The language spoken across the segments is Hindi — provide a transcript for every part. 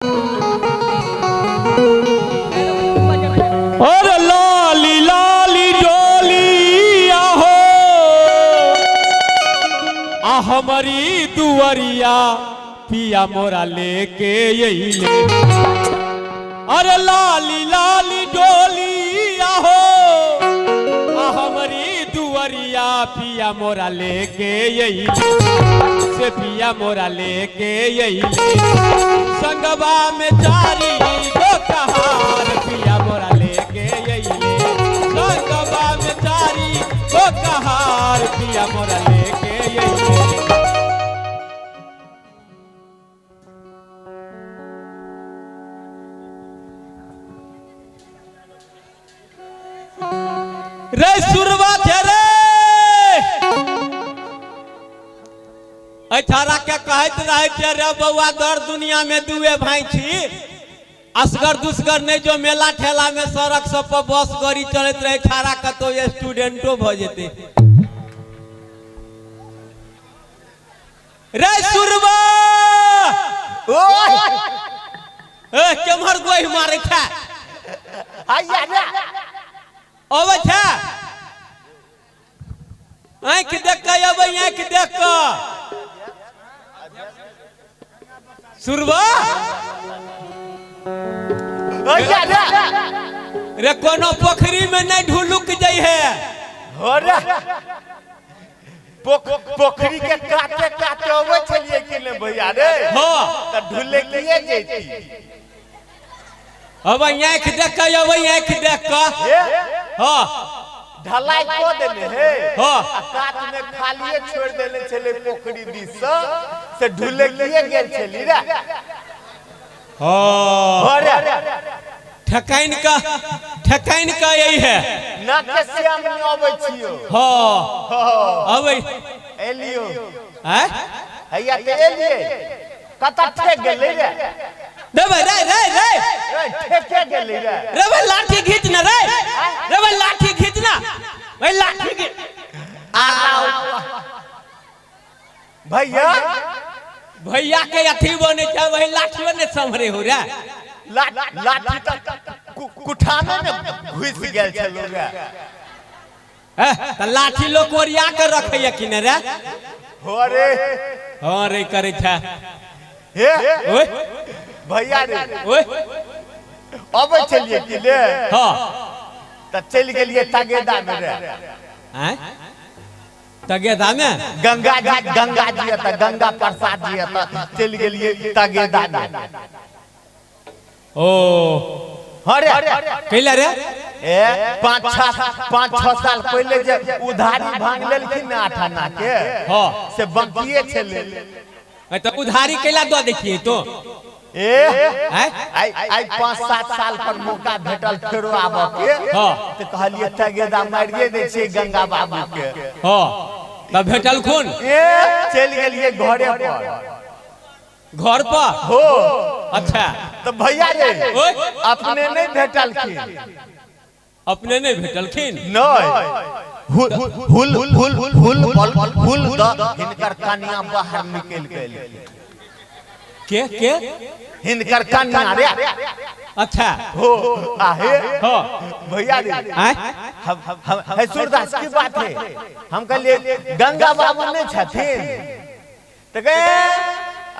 और लाली लाली डोली आहो आ हमारी दुआरिया पिया मोरा लेके यही ले। अरे लाली लाली डोली आहो आ हमारी दुआरिया पिया मोरा लेके यही ले। से पिया मोरा लेके यही ले। संगवा में चारी गो कहार पिया मोरा लेके यही ले। संगवा में चारी गो कहार पिया मोरा लेके यही ले। रे सुरवा रे अठारा के कहत रहे रे बउआ दर दुनिया में दुए भाई छी। असगर दुसगर नहीं जो मेला ठेला में सड़क सब पर बस गाड़ी चलत रहे छाड़ा कतो स्टूडेंटो भ जेते। रे सुरवा ए केमहर गोई मारे खा आया रे ओबे छा आंख देख के अबे आंख देख के सुरवा रे कोनो पोखरी में नहीं ढुलुक जाई है। पोखरी के काटे काटे अबे चलिए कि ने भैया रे हां त ढुले किए जैती। अब आंख देख के अबे आंख देख के हां ढलाई को देले है हां काट में खालिए छोड़ देले चले पोखरी दिस से ढुले किए गेल छली रे। हां ठकाइन का यही है ना के श्याम में आबै छियो। हां अबे एलियो हैं हैया ते एलिए कत ठेक गेले रे रे रे रे रे ठेके गेले रे रे लाठी खींच ना रे लाठी खींच ना भाई लाठी के भैया भैया के अथी बने चाहे वही लाठी बने संभरे हो रे। लाठी तक कुठाने में घुस गेल छलो रे। त लाठी लोग ओरिया के रखे कि ने रे हो रे हां रे करे था हे ओए भैया रे ओए अबे चलिए कि ले हां त चल गेलिए तगेदा में रे। हैं तगेदा में गंगा जी त गंगा प्रसाद जी त चल गेलिए तगेदा में। ओ अरे कैला रे ए 5-6 साल पहले जे उधारी भांग लेलखिन ना आठाना के हां से बंकिए छले तो उधारी कैला दो देखिए तो ए आई 5-7 साल पर मौका भेटल फेरो आबो के हां त कहलिए तगेदा मारिए दे छै गंगा बाबू के। हां तब भेटल खून ए चल गेलिए घरे पर घर पर हो। अच्छा तो भैया रे ओए अपने नहीं भेटल की अपने नहीं भेटल खिन नहीं हुल द हिनकर कन्या बाहर निकल गेल के हिनकर कन्या रे अच्छा हो आहे हां भैया रे है सूरदास की बात है। हम कहलिए गंगा बाबू नहीं छथिन त कहे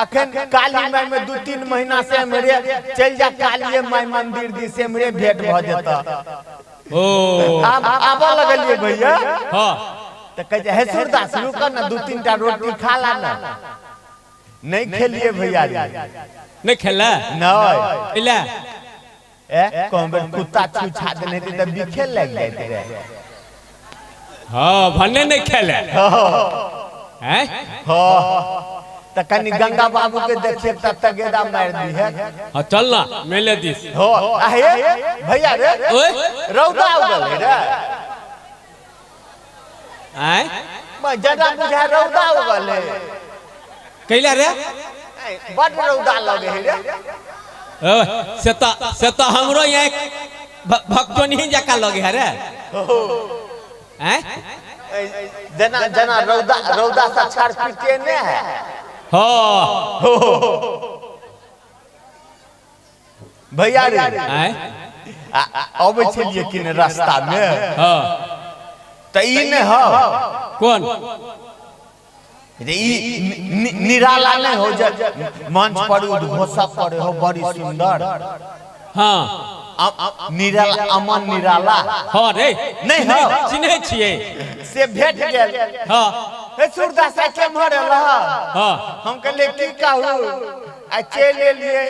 अखन काली माई में 2-3 महीना से हमरे चल जा काली माई मंदिर दी से हमरे भेंट भ जेता। ओ आबा लगलिए भैया हां त कहे है सूरदास रुक ना 2-3 टा रोटी खा ला ना। नहीं खेलिए भैया रे नहीं खेला नहीं इला ए कहबे कुत्ता छुछा देने त बिखे लग जाते रे। हां भन्ने नहीं खेले हैं हां त कनी गंगा बाबू के देखिए त तगेदा मार दी है। हां चल ना मेले दिस हो आहे भैया रे ओए रौदा उगल रे हैं मैं जदा बुझा रौदा उगल कैला रे बड़ रौदा लगे रे। से तो हमरो यहाँ भक्तोनी जका लगे है रे हैं जना जना रौदा रौदा सा छाड़ पीटे ने है। हाँ भैया रे आय अबे छलिए कि ने रास्ता में हां त ई ने हो कौन रे ई निराला ने हो जा मंच पर उद्घोषक करे हो बड़ी सुंदर हां निराला अमन निराला हां रे नहीं हो चिन्हे छिए से भेट गेल हां हे सूरदास के मरला हां हम कहले की कहू आ चले लिए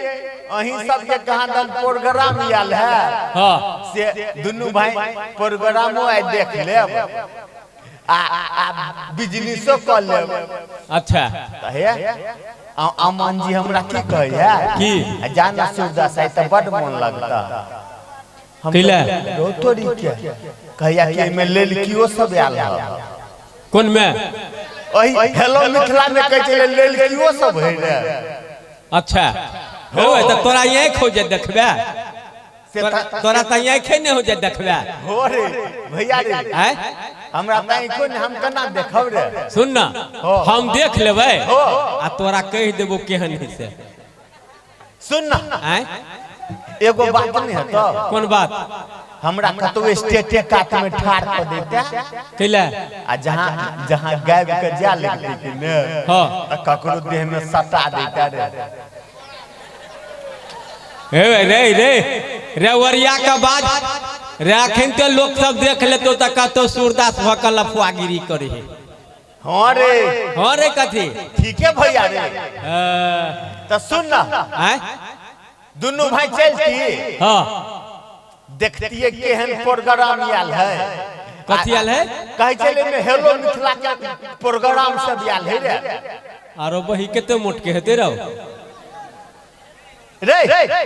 अहीं सब के कहां दल प्रोग्राम आयल है हां से दुनु भाई प्रोग्रामो आइ देख लेब आ बिजनेसो कर लेब अच्छा कहे अमन जी हमरा की कहया की जाना सूरदास आई त बड मन लगता हम कैला रोतोरी के कहया कि में लड़कियों सब आयल है कौन में ओही हेलो मिथिला में कह चले लड़कियों सब है रे अच्छा हो त तोरा यही खोजे देखबे तोरा त यही खेने हो जे देखबे हो रे भैया रे हैं हमरा तई को हम केना देखब रे सुन ना हम देख लेबै हो आ तोरा कह देबो केहन है से सुन ना हैं एगो बात नहीं है तो कौन बात हमरा कतो स्टेटे काट में ठाड़ कर देता कैला आ जहां जहां गायब के जा लगती कि ने हां ककरो देह में सटा देता रे हे रे रे रेवरिया का बात रे अखन तो लोग सब देख लेतो त कहतो सूरदास भकल अफवागिरी करे है हां रे कथी ठीक है भैया रे तो सुन ना हैं दोनों भाई चलती हां देखतिए केहन प्रोग्राम आयल है कथी आयल है कहे चले में हेलो मिथिला के प्रोग्राम सब आयल है रे आरो बही केते मोट के हेते रहो रे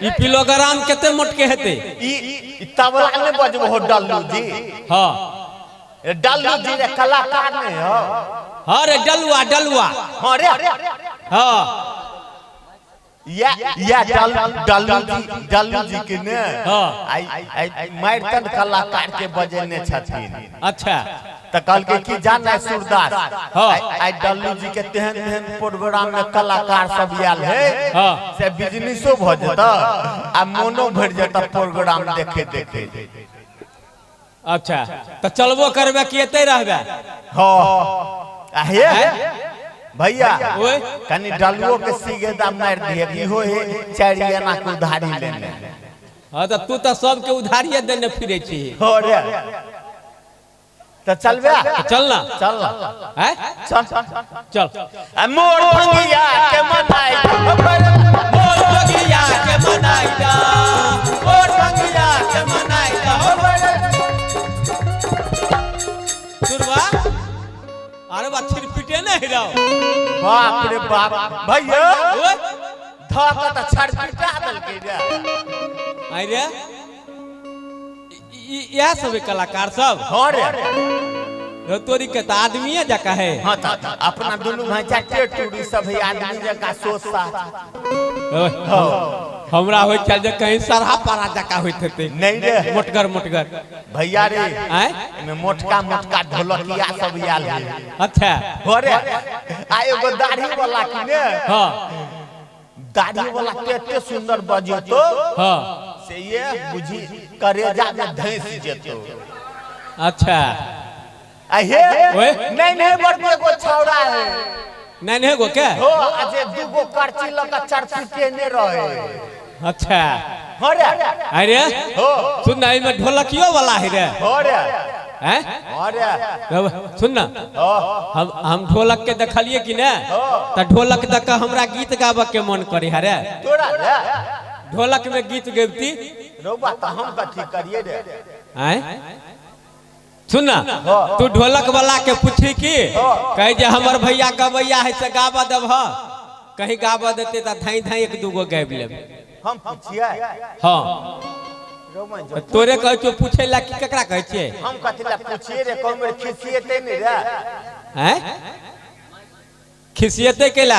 ई प्रोग्राम केते मोट के हेते ई तबला ने बजबो हो डल्लू जी हां डल्लू जी रे कलाकार ने हो हां रे डलुआ हां रे हां या डल्लू जी के ने हां आई मारतन कलाकार के बजेने छथिन अच्छा त कल के की जाना सूरदास हां आई डल्लू जी के तेहन तेहन प्रोग्राम में कलाकार सब आयल है हां से बिजनेसो भ जता आ मोनो भर जता प्रोग्राम देखे देखे अच्छा तो चलबो करबे कि एते रहबे हां आहे भैया ओए कनी डलुओ के सिगेदा मार दिए की हो है चारि आना के उधारी लेने हां तो तू तो सब के उधारिये देने फिरे छी हो रे तो चलबे चल ना हैं चल चल मोर भंगिया के मनाई मोर भंगिया के मनाई दा मोर भंगिया के मनाई दा सुरवा अरे बा छिरपिटे नहीं रहो बाप रे बाप भैया ओए धक त छड़पिटा दल के रे आई रे यह सब कलाकार सब हां रे तोरी के त आदमीए जका है हां त अपना दोनों भाई चाटे टूरी सब है आदमी जका सोच साथ हमरा होय चल जे कहीं सरहा पारा जका होइत हेते नहीं रे मोटगर भैया रे हैं में मोटका ढोलकिया सब आयल है अच्छा हो रे आ एगो दाढ़ी वाला की ने हां दाढ़ी वाला केते सुंदर बजे तो हां से ये बुझी करेजा में धैस जेतो अच्छा आहे ओए नहीं बड़के को छौड़ा है नहीं गो के हो अजे दुगो करची लगा चरपीटे ने रहे अच्छा हो रे अरे हो सुन ना इमे ढोलकियो वाला है रे हो रे हैं हो रे सुन ना हम ढोलक के देखलिए कि ने त ढोलक देख के हमरा गीत गावे के मन करे है रे तोरा रे ढोलक में गीत गबती रोबा त हम कथि करिए रे हैं सुन ना तू ढोलक वाला के पूछी की कहे जे हमर भैया गवैया है से गावा देब कहीं गावा देते त धाई धाई एक दूगो गाब लेब हम पूछिए हां रोमन जो तोरे कह छो पूछे ला की ककरा कह छे हम कथि ला पूछिए रे कोमर खिसिएते नहीं रे हैं खिसियते केला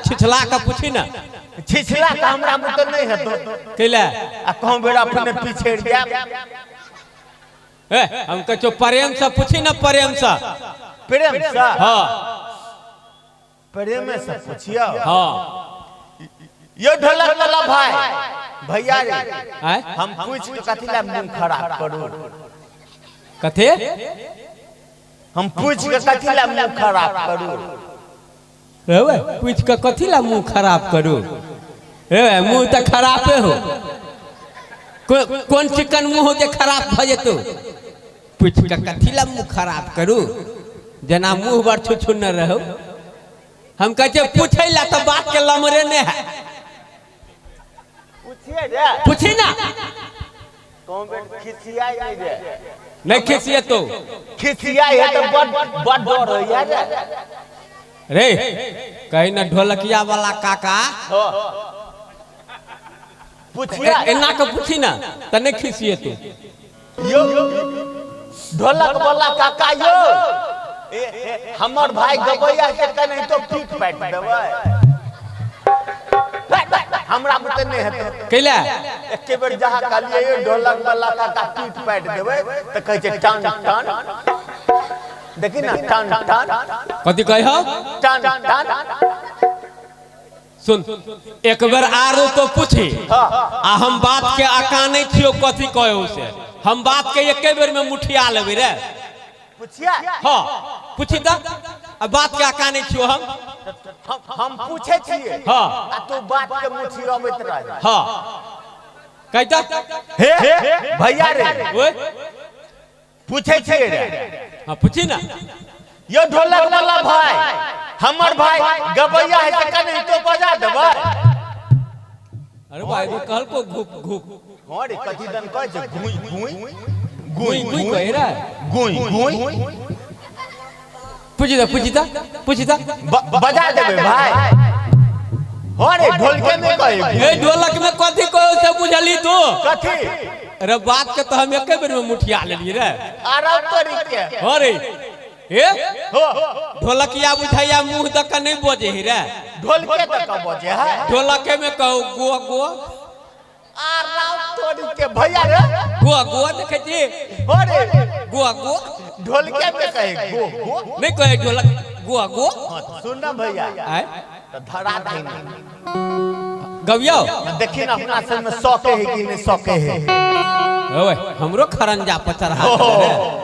छिछला का पूछी ना छिछला का हमरा में तो नहीं है तो केला आ कहूं बेरा अपने पीछे गया ए हम कह छो प्रेम से पूछी ना प्रेम से हां प्रेम से पूछियो हां ये ढोलक वाला भाई भैया रे आय हम पूछ के कथी ला मुंह खराब करू कथे हम पूछ के कथी ला मुंह खराब करू रे पूछ के कथी ला मुंह खराब करू रे मुंह तो खराबे हो कौन चिकन मुंह हो जे खराब भ जेतो पूछ के कथी ला मुंह खराब करू जना मुंह बड़ छुछु न रहो हम कहे पूछे ला तो बात के लमरे ने है पूछिए रे पूछी ना तुम खिसियाई नहीं रे नहीं खिसिए तो खिसियाई है तो बड़ डर हो यार रे कहीं ना ढोलकिया वाला काका पूछिए एना के पूछी ना तने खिसिए तो यो ढोलक वाला काका यो हमर भाई गबैया के कने तो पीट पाट देबै हमरा मत नहीं है कैला एके बेर जहां कालिए यो ढोलक वाला काका पीट पाट देबै त कहै छै टान टान देखि ना टान टान कथि कह हो टान टान सुन एक बार आरो तो पूछी आ हम बात के अकाने छियो कथि कहो से हम बात के एके बेर में मुठिया लेबे रे पूछिया हां पूछी त अब बात के अकाने छियो हम पूछे छिए हां आ तू बात के मुठी अबैत रह हां कहता हे भैया रे ओए पूछे छिए रे हां पूछी ना यो ढोलक वाला भाई हमर भाई गबैया है त कने तो बजा देबै अरे भाई वो कहल को घुक घुक होरे कथि दन कहै छै गुई गुई गुई गुई कह रहा गुई गुई पूछी था बजा देबे भाई होरे ढोलके में कहै ए ढोलक में कथि कहो से बुझली तू कथि अरे बात के तो हम एके बेर में मुठिया लेली रे आराम तोरी के हो रे ए हो ढोलकिया बुझाइया मुंह तक का नहीं बोझे ही रे ढोलके तक का बजे है ढोलके में कहो गो गो आराम तोरी के भैया रे गो गो देखे छी होरे गो गो ढोलके में कहे गो गो नहीं कहे ढोलक गो गो सुन ना भैया आय तो धरा देना गवियो देखी ना अपना से में सौके है कि नहीं सौके है ओए हमरो खरंजा पर चढ़ा दे रे